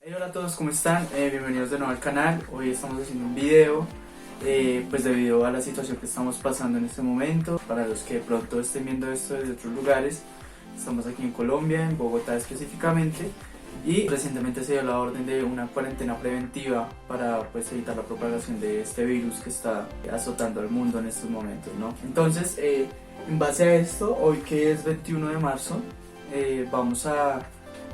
Hey, hola a todos, ¿cómo están? Bienvenidos de nuevo al canal. Hoy estamos haciendo un video, pues debido a la situación que estamos pasando en este momento. Para los que de pronto estén viendo esto desde otros lugares, estamos aquí en Colombia, en Bogotá específicamente, y recientemente se dio la orden de una cuarentena preventiva para pues evitar la propagación de este virus que está azotando al mundo en estos momentos, ¿no? Entonces, en base a esto, hoy que es 21 de marzo, vamos a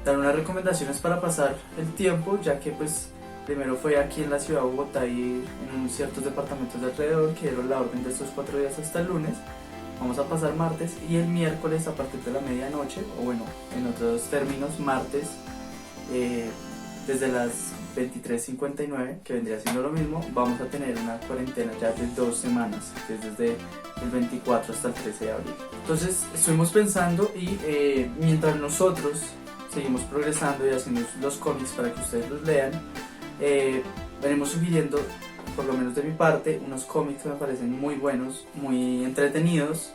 dar unas recomendaciones para pasar el tiempo, ya que pues primero fue aquí en la ciudad de Bogotá y en ciertos departamentos de alrededor que dieron la orden de estos 4 días hasta el lunes. Vamos a pasar martes y el miércoles a partir de la medianoche, o bueno, en otros términos, martes, desde las 23:59, que vendría siendo lo mismo, vamos a tener una cuarentena ya de 2 semanas, que es desde el 24 hasta el 13 de abril. Entonces estuvimos pensando y mientras nosotros seguimos progresando y haciendo los cómics para que ustedes los lean, venimos sugiriendo, por lo menos de mi parte, unos cómics que me parecen muy buenos, muy entretenidos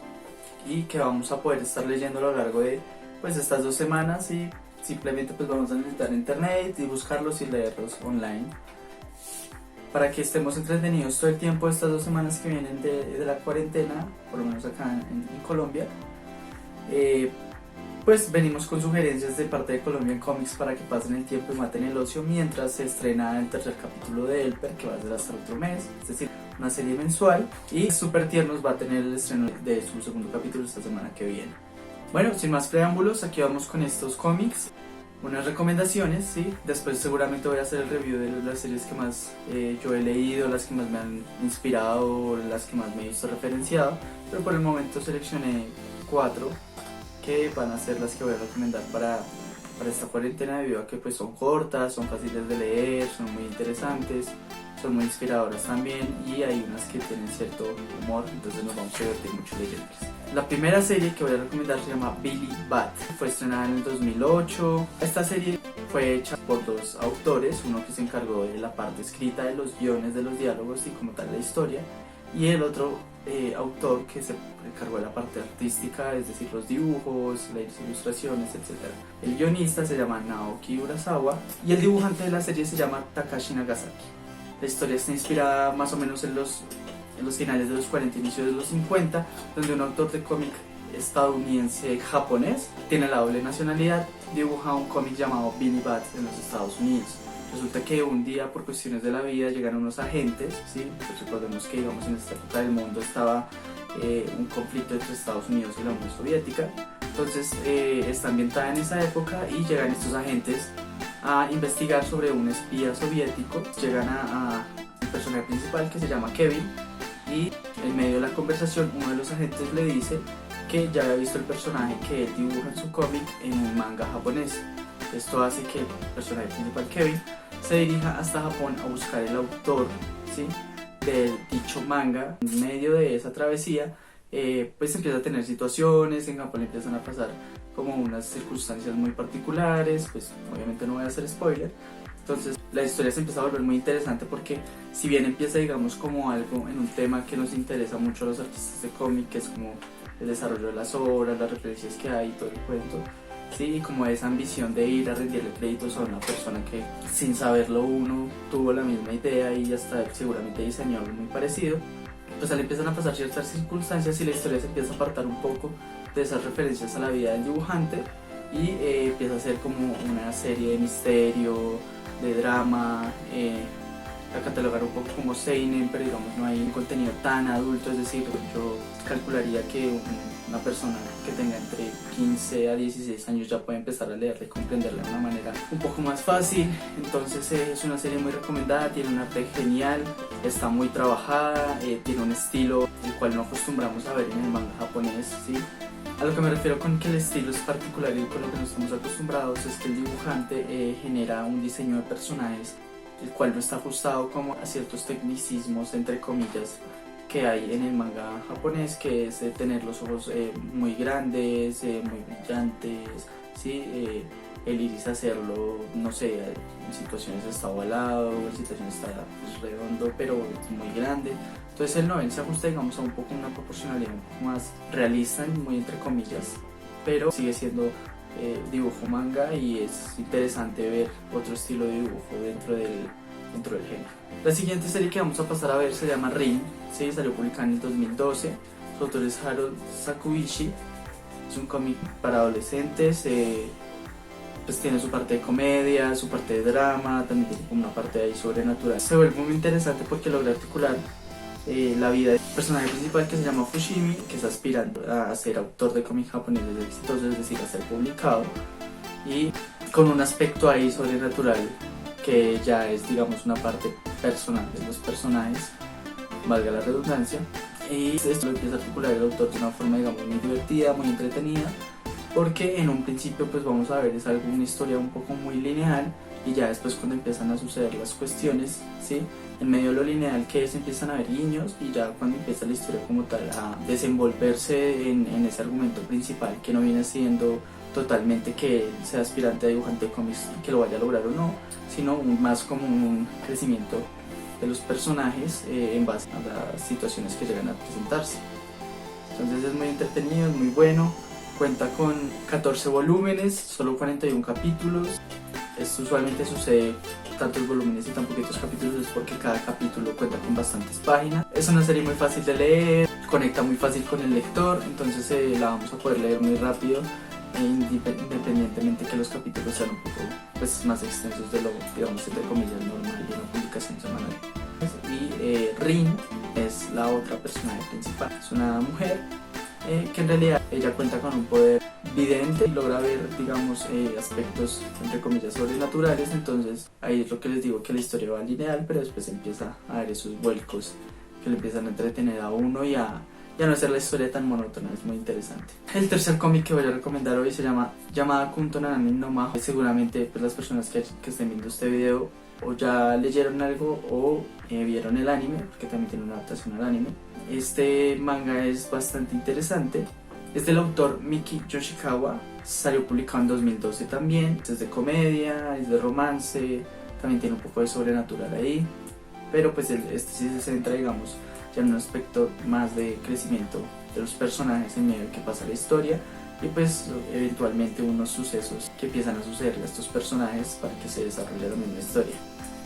y que vamos a poder estar leyendo a lo largo de pues estas 2 semanas, y simplemente pues vamos a necesitar internet y buscarlos y leerlos online para que estemos entretenidos todo el tiempo estas 2 semanas que vienen de la cuarentena, por lo menos acá en Colombia. Pues venimos con sugerencias de parte de Colombian Comics para que pasen el tiempo y maten el ocio mientras se estrena el tercer capítulo de Elper, que va a ser hasta otro mes, es decir, una serie mensual, y Super Tiernos va a tener el estreno de su segundo capítulo esta semana que viene. Bueno, sin más preámbulos, aquí vamos con estos cómics, unas recomendaciones, ¿sí? Después seguramente voy a hacer el review de las series que más yo he leído, las que más me han inspirado, las que más me he visto referenciado, pero por el momento seleccioné 4 que van a ser las que voy a recomendar para esta cuarentena, debido a que pues son cortas, son fáciles de leer, son muy interesantes, son muy inspiradoras también, y hay unas que tienen cierto humor, entonces nos vamos a divertir mucho leyéndolas. La primera serie que voy a recomendar se llama Billy Bat, fue estrenada en el 2008. Esta serie fue hecha por 2 autores, uno que se encargó de la parte escrita de los guiones, de los diálogos y como tal la historia, y el otro autor que se encargó de la parte artística, es decir, los dibujos, las ilustraciones, etc. El guionista se llama Naoki Urasawa y el dibujante de la serie se llama Takashi Nagasaki. La historia está inspirada más o menos en los finales de los 40, inicios de los 50, donde un autor de cómic estadounidense-japonés, tiene la doble nacionalidad, dibuja un cómic llamado Billy Bat en los Estados Unidos. Resulta que un día, por cuestiones de la vida, llegan unos agentes, ¿sí? Pues recordemos que, digamos, en esta época del mundo estaba un conflicto entre Estados Unidos y la Unión Soviética. Entonces está ambientada en esa época y llegan estos agentes a investigar sobre un espía soviético. Llegan a el personaje principal, que se llama Kevin, y en medio de la conversación uno de los agentes le dice que ya había visto el personaje que él dibuja en su cómic en un manga japonés. Esto hace que el personaje principal, Kevin, se dirija hasta Japón a buscar el autor, ¿sí?, del dicho manga. En medio de esa travesía, pues empieza a tener situaciones, en Japón empiezan a pasar como unas circunstancias muy particulares, pues obviamente no voy a hacer spoiler. Entonces la historia se empieza a volver muy interesante porque, si bien empieza, digamos, como algo en un tema que nos interesa mucho a los artistas de cómic, que es como el desarrollo de las obras, las referencias que hay y todo el cuento, sí, y como esa ambición de ir a rendirle créditos a una persona que sin saberlo uno tuvo la misma idea y hasta seguramente diseñó algo muy parecido, pues le empiezan a pasar ciertas circunstancias y la historia se empieza a apartar un poco de esas referencias a la vida del dibujante y empieza a ser como una serie de misterio, de drama, a catalogar un poco como seinen, pero digamos no hay un contenido tan adulto, es decir, yo calcularía que una persona que tenga entre 15 a 16 años ya puede empezar a leerla y comprenderla de una manera un poco más fácil. Entonces es una serie muy recomendada, tiene un arte genial, está muy trabajada, tiene un estilo el cual no acostumbramos a ver en el manga japonés, ¿sí? A lo que me refiero con que el estilo es particular y con lo que no estamos acostumbrados es que el dibujante genera un diseño de personajes el cual no está ajustado como a ciertos tecnicismos, entre comillas, que hay en el manga japonés, que es tener los ojos muy grandes, muy brillantes, ¿sí? El iris hacerlo, no sé, en situaciones está ovalado, en situaciones está pues, redondo, pero es muy grande. Entonces el novel se ajusta, digamos, a un poco una proporcionalidad un poco más realista, muy entre comillas, pero sigue siendo dibujo manga y es interesante ver otro estilo de dibujo dentro del género. La siguiente serie que vamos a pasar a ver se llama Rin, ¿sí? Salió publicada en el 2012, su autor es Harold Sakuichi, es un cómic para adolescentes, pues tiene su parte de comedia, su parte de drama, también tiene como una parte ahí sobrenatural. Se vuelve muy interesante porque logra articular la vida del personaje principal, que se llama Fushimi, que es aspirando a ser autor de cómics japoneses exitosos, es decir, a ser publicado, y con un aspecto ahí sobrenatural que ya es, digamos, una parte personal de los personajes, valga la redundancia, y esto lo empieza a articular el autor de una forma, digamos, muy divertida, muy entretenida, porque en un principio pues vamos a ver es una historia un poco muy lineal, y ya después cuando empiezan a suceder las cuestiones, ¿sí? En medio de lo lineal que es, empiezan a haber guiños, y ya cuando empieza la historia como tal a desenvolverse en ese argumento principal, que no viene siendo totalmente que él sea aspirante a dibujante de cómics y que lo vaya a lograr o no, sino más como un crecimiento de los personajes en base a las situaciones que llegan a presentarse. Entonces es muy entretenido, es muy bueno, cuenta con 14 volúmenes, solo 41 capítulos. Esto usualmente sucede tantos volúmenes y tan poquitos capítulos, es porque cada capítulo cuenta con bastantes páginas. Es una serie muy fácil de leer, conecta muy fácil con el lector, entonces la vamos a poder leer muy rápido, independientemente que los capítulos sean un poco pues, más extensos de lo, digamos, entre comillas, normal y una publicación semanal. Y Rin es la otra personaje principal, es una mujer que en realidad ella cuenta con un poder vidente y logra ver, digamos, aspectos entre comillas sobrenaturales. Entonces ahí es lo que les digo, que la historia va lineal, pero después empieza a haber esos vuelcos que le empiezan a entretener a uno y a no hacer la historia tan monótona. Es muy interesante. El tercer cómic que voy a recomendar hoy se llama Yamada Kunto Nanami no Maho. Seguramente pues, las personas que estén viendo este video o ya leyeron algo o vieron el anime, porque también tiene una adaptación al anime. Este manga es bastante interesante, es del autor Miki Yoshikawa, salió publicado en 2012 también, es de comedia, es de romance, también tiene un poco de sobrenatural ahí, pero pues este sí se centra, digamos, ya en un aspecto más de crecimiento de los personajes en medio de que pasa la historia y pues eventualmente unos sucesos que empiezan a sucederle a estos personajes para que se desarrolle la misma historia.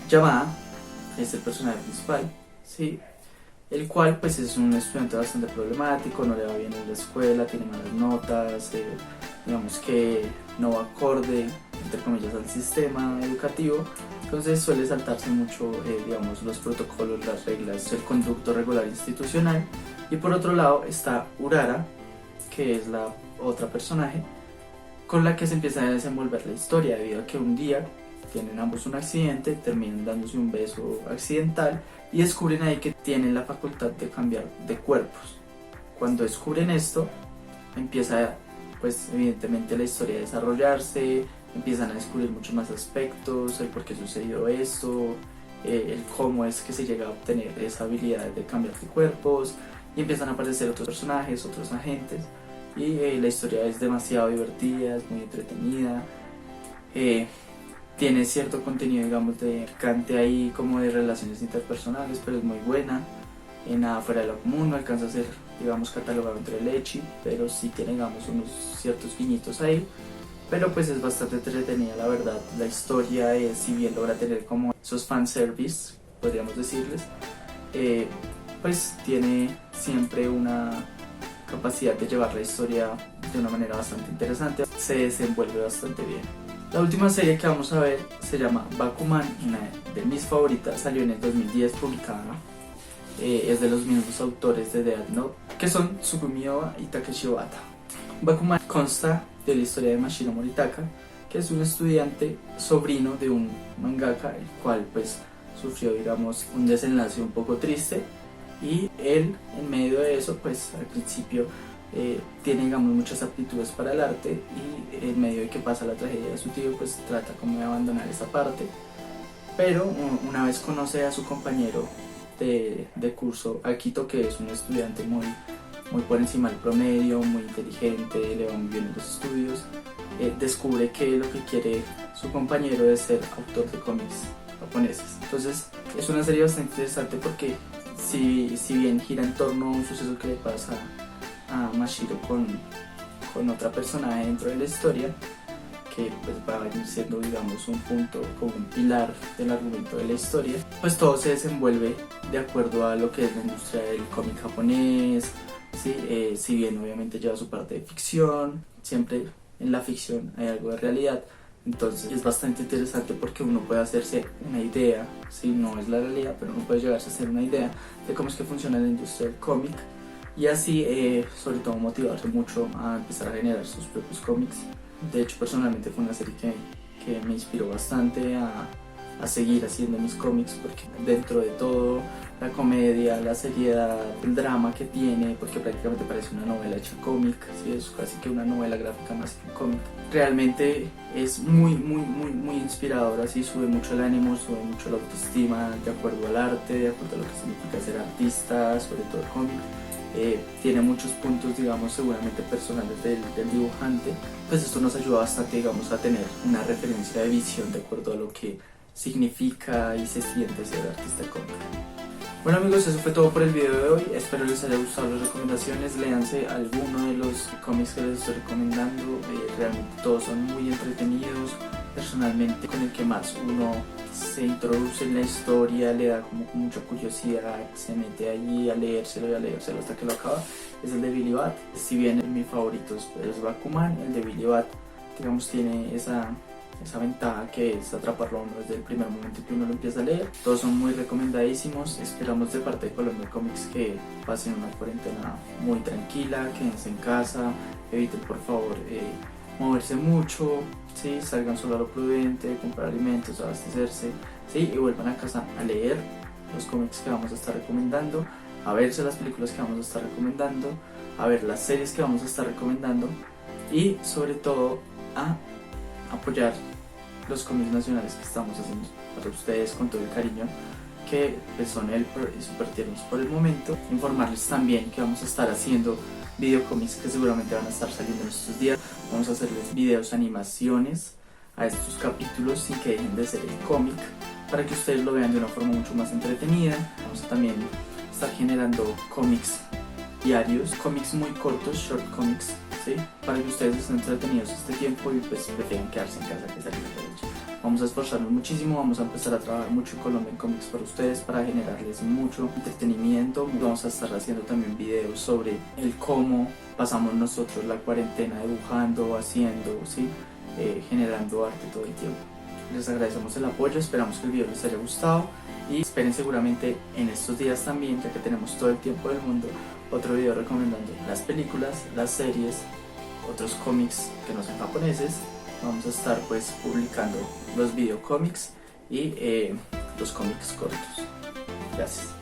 Yamada es el personaje principal, ¿sí? El cual pues es un estudiante bastante problemático, no le va bien en la escuela, tiene malas notas, digamos que no va acorde, entre comillas, al sistema educativo, entonces suele saltarse mucho, digamos, los protocolos, las reglas, el conducto regular institucional. Y por otro lado está Urara, que es la otra personaje con la que se empieza a desenvolver la historia, debido a que un día tienen ambos un accidente, terminan dándose un beso accidental y descubren ahí que tienen la facultad de cambiar de cuerpos. Cuando descubren esto, empieza pues evidentemente la historia a desarrollarse, empiezan a descubrir muchos más aspectos, el por qué sucedió esto, el cómo es que se llega a obtener esa habilidad de cambiar de cuerpos, y empiezan a aparecer otros personajes, otros agentes, y la historia es demasiado divertida, es muy entretenida. Tiene cierto contenido, digamos, de picante ahí, como de relaciones interpersonales, pero es muy buena. Nada fuera de lo común, no alcanza a ser, digamos, catalogado entre el ecchi, pero sí tiene, digamos, unos ciertos guiñitos ahí. Pero pues es bastante entretenida, la verdad. La historia, si bien logra tener como esos fanservice, podríamos decirles, pues tiene siempre una capacidad de llevar la historia de una manera bastante interesante. Se desenvuelve bastante bien. La última serie que vamos a ver se llama Bakuman, una de mis favoritas, salió en el 2010 publicada, es de los mismos autores de Death Note, que son Tsugumi Ohba y Takeshi Obata. Bakuman consta de la historia de Mashiro Moritaka, que es un estudiante sobrino de un mangaka, el cual pues sufrió, digamos, un desenlace un poco triste, y él en medio de eso pues al principio tiene, digamos, muchas aptitudes para el arte, y en medio de que pasa la tragedia de su tío pues trata como de abandonar esa parte, pero una vez conoce a su compañero de curso, Akito, que es un estudiante muy por encima del promedio, muy inteligente, le va muy bien en los estudios, descubre que lo que quiere su compañero es ser autor de cómics japoneses. Entonces es una serie bastante interesante porque si bien gira en torno a un suceso que le pasa a Mashiro con otra persona dentro de la historia, que pues va a venir siendo, digamos, un punto como un pilar del argumento de la historia, pues todo se desenvuelve de acuerdo a lo que es la industria del cómic japonés, ¿sí? Si bien obviamente lleva su parte de ficción, siempre en la ficción hay algo de realidad. Entonces es bastante interesante porque uno puede hacerse una idea, si no es la realidad, pero uno puede llegarse a hacer una idea de cómo es que funciona la industria del cómic y así sobre todo motivarse mucho a empezar a generar sus propios cómics. De hecho, personalmente fue una serie que me inspiró bastante a seguir haciendo mis cómics, porque dentro de todo, la comedia, la seriedad, el drama que tiene, porque prácticamente parece una novela hecha cómic, ¿sí? Es casi que una novela gráfica más que un cómic. Realmente es muy inspirador, así sube mucho el ánimo, sube mucho la autoestima, de acuerdo al arte, de acuerdo a lo que significa ser artista, sobre todo el cómic. Tiene muchos puntos, digamos, seguramente personales del dibujante, pues esto nos ayuda bastante, digamos, a tener una referencia de visión de acuerdo a lo que significa y se siente ser artista cómico. Bueno amigos, eso fue todo por el video de hoy, espero les haya gustado las recomendaciones, léanse alguno de los cómics que les estoy recomendando, realmente todos son muy entretenidos, personalmente con el que más uno se introduce en la historia, le da como mucha curiosidad, se mete allí a leérselo y a leérselo hasta que lo acaba, es el de Billy Bat. Si bien mi favorito es Bakuman, el de Billy Bat, digamos, tiene esa ventaja que es atraparlo a uno desde el primer momento que uno lo empieza a leer. Todos son muy recomendadísimos, esperamos de parte de Colombia Comics que pasen una cuarentena muy tranquila, quédense en casa, eviten por favor moverse mucho, ¿sí? Salgan solo a lo prudente, comprar alimentos, abastecerse, ¿sí? Y vuelvan a casa a leer los cómics que vamos a estar recomendando, a verse las películas que vamos a estar recomendando, a ver las series que vamos a estar recomendando y sobre todo a apoyar los cómics nacionales que estamos haciendo para ustedes con todo el cariño, que pues, son Elper y Super Tiernos por el momento. Informarles también que vamos a estar haciendo videocómics que seguramente van a estar saliendo en estos días. Vamos a hacerles videos, animaciones a estos capítulos sin que dejen de ser el cómic, para que ustedes lo vean de una forma mucho más entretenida. Vamos a también estar generando cómics diarios, cómics muy cortos, short comics, ¿sí? Para que ustedes estén entretenidos este tiempo y pues prefieren quedarse en casa que salir de ellos. Vamos a esforzarnos muchísimo, vamos a empezar a trabajar mucho en Colombia en Comics para ustedes, para generarles mucho entretenimiento. Vamos a estar haciendo también videos sobre el cómo pasamos nosotros la cuarentena dibujando, haciendo, ¿sí? Generando arte todo el tiempo. Les agradecemos el apoyo, esperamos que el video les haya gustado y esperen seguramente en estos días también, ya que tenemos todo el tiempo del mundo, otro video recomendando las películas, las series, otros cómics que no sean japoneses. Vamos a estar pues publicando los videocómics y los cómics cortos. Gracias.